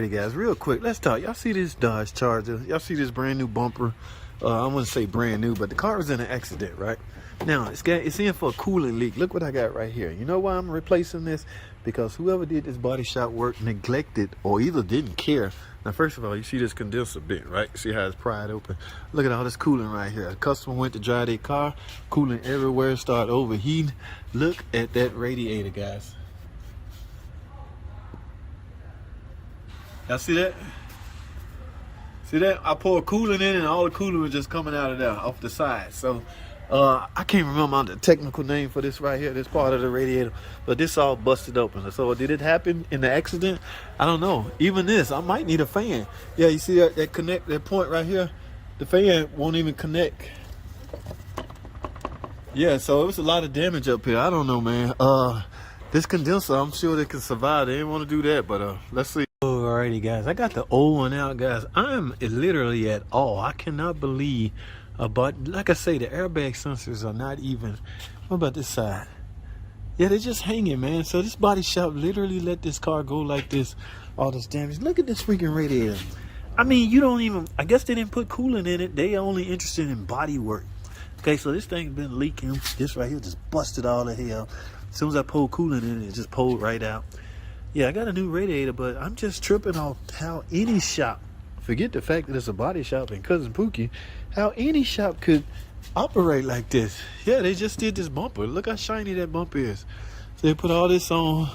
Alrighty guys, real quick, let's talk. Y'all see this Dodge Charger? Y'all see this brand new bumper? I wouldn't say brand new, but the car was in an accident, right? Now, it's in for a coolant leak. Look what I got right here. You know why I'm replacing this? Because whoever did this body shop work neglected or either didn't care. Now, first of all, you see this condenser bent, right? See how it's pried open? Look at all this coolant right here. A customer went to dry their car, coolant everywhere, started overheating. Look at that radiator, guys. Y'all see that? See that? I poured coolant in and all the coolant was just coming out of there, off the side. So, I can't remember the technical name for this right here, this part of the radiator, but this all busted open. So did it happen in the accident? I don't know. Even this, I might need a fan. Yeah, you see that point right here? The fan won't even connect. Yeah, so it was a lot of damage up here. I don't know, man. This condenser, I'm sure they can survive. They didn't want to do that, but let's see. Alrighty guys, I got the old one out, guys. I'm literally at awe. I cannot believe but like I say, the airbag sensors are not even. What about this side? Yeah, they're just hanging, man. So this body shop literally let this car go like this, all this damage. Look at this freaking radiator. I mean, you don't even, I guess they didn't put coolant in it. They only interested in body work. Okay, so this thing's been leaking. This right here just busted all the hell. As soon as I pulled coolant in it just pulled right out. Yeah, I got a new radiator, but I'm just tripping off how any shop, forget the fact that it's a body shop in Cousin Pookie, how any shop could operate like this. Yeah, they just did this bumper. Look how shiny that bumper is. So they put all this on,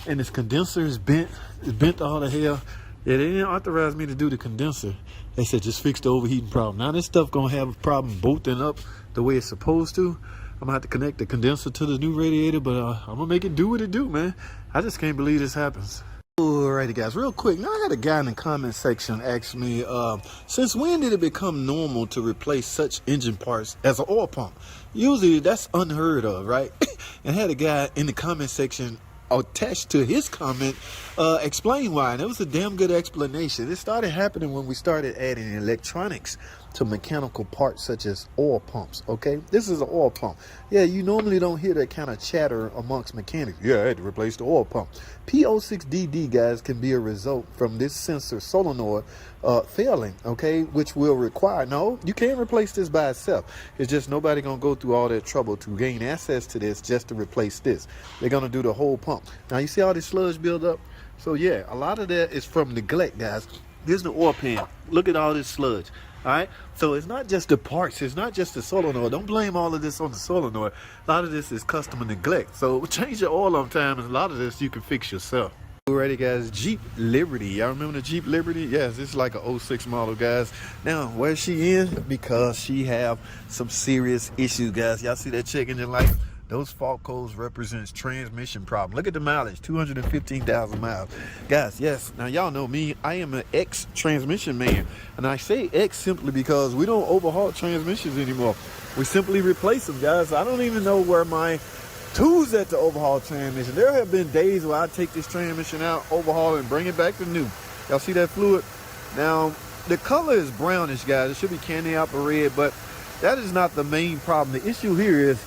and this condenser is bent. It's bent all the hell. Yeah, they didn't authorize me to do the condenser. They said just fix the overheating problem. Now this stuff gonna have a problem bolting up the way it's supposed to. I'm gonna have to connect the condenser to the new radiator, but I'm gonna make it do what it do, man. I just can't believe this happens. Alrighty guys, real quick, now I got a guy in the comment section ask me, since when did it become normal to replace such engine parts as an oil pump? Usually that's unheard of, right? And had a guy in the comment section attached to his comment explain why, and it was a damn good explanation. It started happening when we started adding electronics to mechanical parts such as oil pumps. Okay, this is an oil pump. Yeah, you normally don't hear that kind of chatter amongst mechanics. Yeah, I had to replace the oil pump. P06DD, guys, can be a result from this sensor solenoid failing, okay, which will require, no, you can't replace this by itself. It's just nobody gonna go through all that trouble to gain access to this just to replace this. They're gonna do the whole pump. Now you see all this sludge build up? So yeah, a lot of that is from neglect, guys. Here's the oil pan. Look at all this sludge. All right, so it's not just the parts, it's not just the solenoid. Don't blame all of this on the solenoid. A lot of this is customer neglect. So change your oil on time, and a lot of this you can fix yourself. Alrighty guys, Jeep Liberty. Y'all remember the Jeep Liberty? Yes, it's like a 06 model, guys. Now, where's she in? Because she have some serious issues, guys. Y'all see that check engine light? Those fault codes represents transmission problem. Look at the mileage, 215,000 miles. Guys, yes, now y'all know me, I am an ex-transmission man. And I say ex simply because we don't overhaul transmissions anymore. We simply replace them, guys. I don't even know where my tools at to overhaul transmission. There have been days where I take this transmission out, overhaul it, and bring it back to new. Y'all see that fluid? Now, the color is brownish, guys. It should be candy apple red, but that is not the main problem. The issue here is,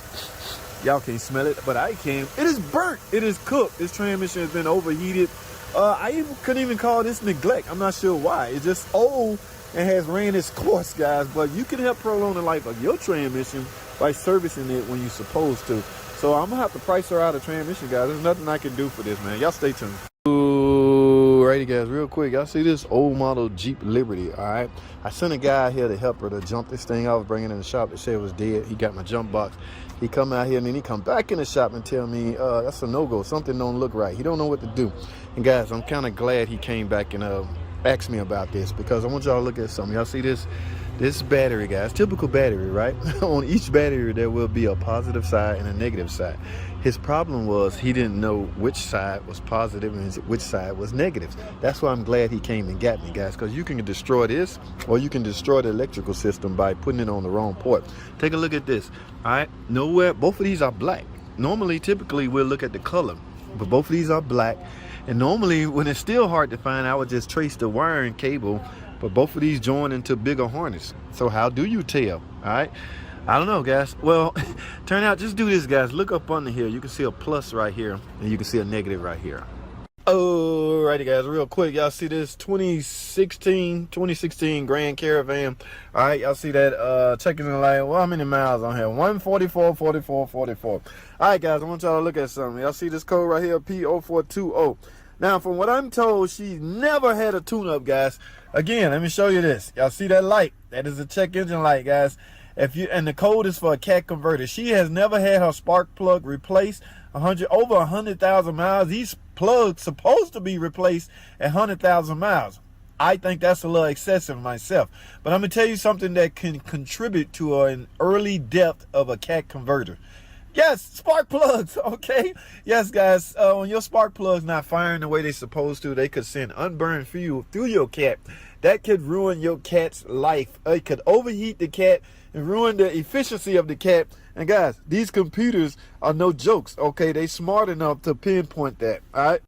y'all can't smell it, but I can. It is burnt. It is cooked. This transmission has been overheated. Couldn't even call this neglect. I'm not sure why. It's just old and has ran its course, guys. But you can help prolong the life of your transmission by servicing it when you're supposed to. So I'm gonna have to price her out of transmission, guys. There's nothing I can do for this, man. Y'all stay tuned. Alrighty guys, real quick, y'all see this old model Jeep Liberty? All right, I sent a guy here to help her to jump this thing. I was bringing it in the shop to say it was dead. He got my jump box. He come out here and then he come back in the shop and tell me that's a no-go. Something don't look right. He don't know what to do. And guys, I'm kind of glad he came back and asked me about this, because I want y'all to look at something. Y'all see this? This battery, guys, typical battery, right? On each battery, there will be a positive side and a negative side. His problem was he didn't know which side was positive and which side was negative. That's why I'm glad he came and got me, guys, because you can destroy this or you can destroy the electrical system by putting it on the wrong port. Take a look at this, all right? Nowhere, both of these are black. Normally, typically, we'll look at the color, but both of these are black. And normally, when it's still hard to find, I would just trace the wiring cable, but both of these join into bigger harness. So how do you tell? All right, I don't know, guys. Well, turn out, just do this, guys. Look up under here. You can see a plus right here, and you can see a negative right here. Oh, Alrighty guys, real quick, y'all see this 2016 Grand Caravan. All right, y'all see that checking the light. Well, how many miles on here? 144, 44, 44. All right guys, I want y'all to look at something. Y'all see this code right here, P0420. Now, from what I'm told, she never had a tune-up, guys. Again, let me show you this. Y'all see that light? That is a check engine light, guys. And the code is for a cat converter. She has never had her spark plug replaced. Over 100,000 miles. These plugs supposed to be replaced at 100,000 miles. I think that's a little excessive myself. But I'm gonna tell you something that can contribute to an early death of a cat converter. Yes, spark plugs, okay? Yes, guys, when your spark plug's not firing the way they're supposed to, they could send unburned fuel through your cat. That could ruin your cat's life. It could overheat the cat and ruin the efficiency of the cat. And guys, these computers are no jokes, okay? They smart enough to pinpoint that, all right?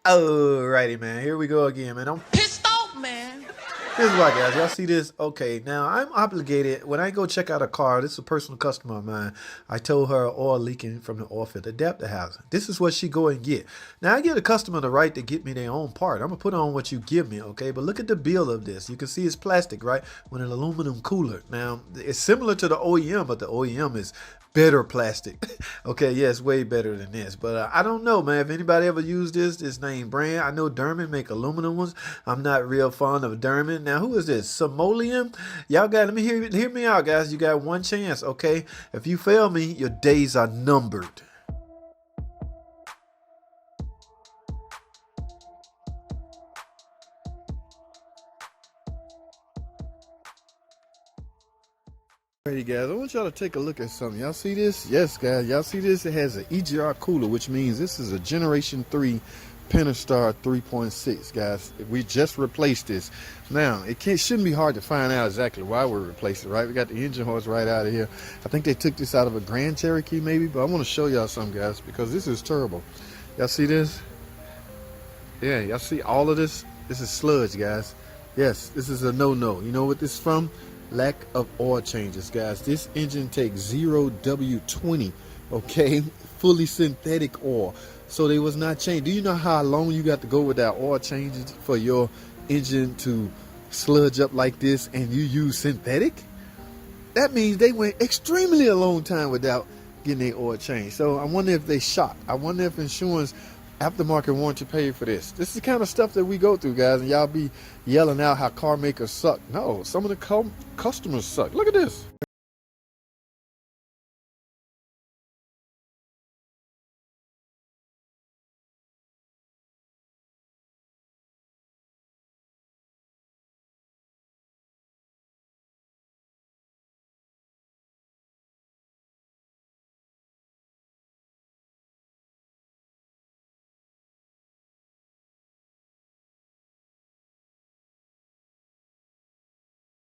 Alrighty, man, here we go again, man. I'm pissed off, man. Here's why, guys. Y'all see this? Okay, now I'm obligated. When I go check out a car, this is a personal customer of mine. I told her oil leaking from the oil filter adapter housing. This is what she go and get. Now, I give the customer the right to get me their own part. I'm going to put on what you give me, okay? But look at the bill of this. You can see it's plastic, right? With an aluminum cooler. Now, it's similar to the OEM, but the OEM is better plastic. Okay, yeah, it's way better than this. But I don't know, man. If anybody ever used this name brand, I know Derman make aluminum ones. I'm not real fond of Derman. Now, who is this? Simoleum? Y'all got, let me hear me out, guys. You got one chance, okay? If you fail me, your days are numbered. Alrighty guys, I want y'all to take a look at something. Y'all see this? Yes guys, y'all see this? It has an EGR cooler, which means this is a Generation 3 Pentastar 3.6, guys. We just replaced this. Now, shouldn't be hard to find out exactly why we replaced it, right? We got the engine horse right out of here. I think they took this out of a Grand Cherokee maybe, but I want to show y'all something, guys, because this is terrible. Y'all see this? Yeah, y'all see all of this? This is sludge, guys. Yes, this is a no-no. You know what this is from? Lack of oil changes, guys. This engine takes 0W20, okay? Fully synthetic oil. So they was not changed. Do you know how long you got to go without oil changes for your engine to sludge up like this and you use synthetic? That means they went extremely a long time without getting their oil changed. So I wonder if they shot. I wonder if insurance aftermarket warranty paid for this. This is the kind of stuff that we go through, guys, and y'all be yelling out how car makers suck. No, some of the customers suck. Look at this.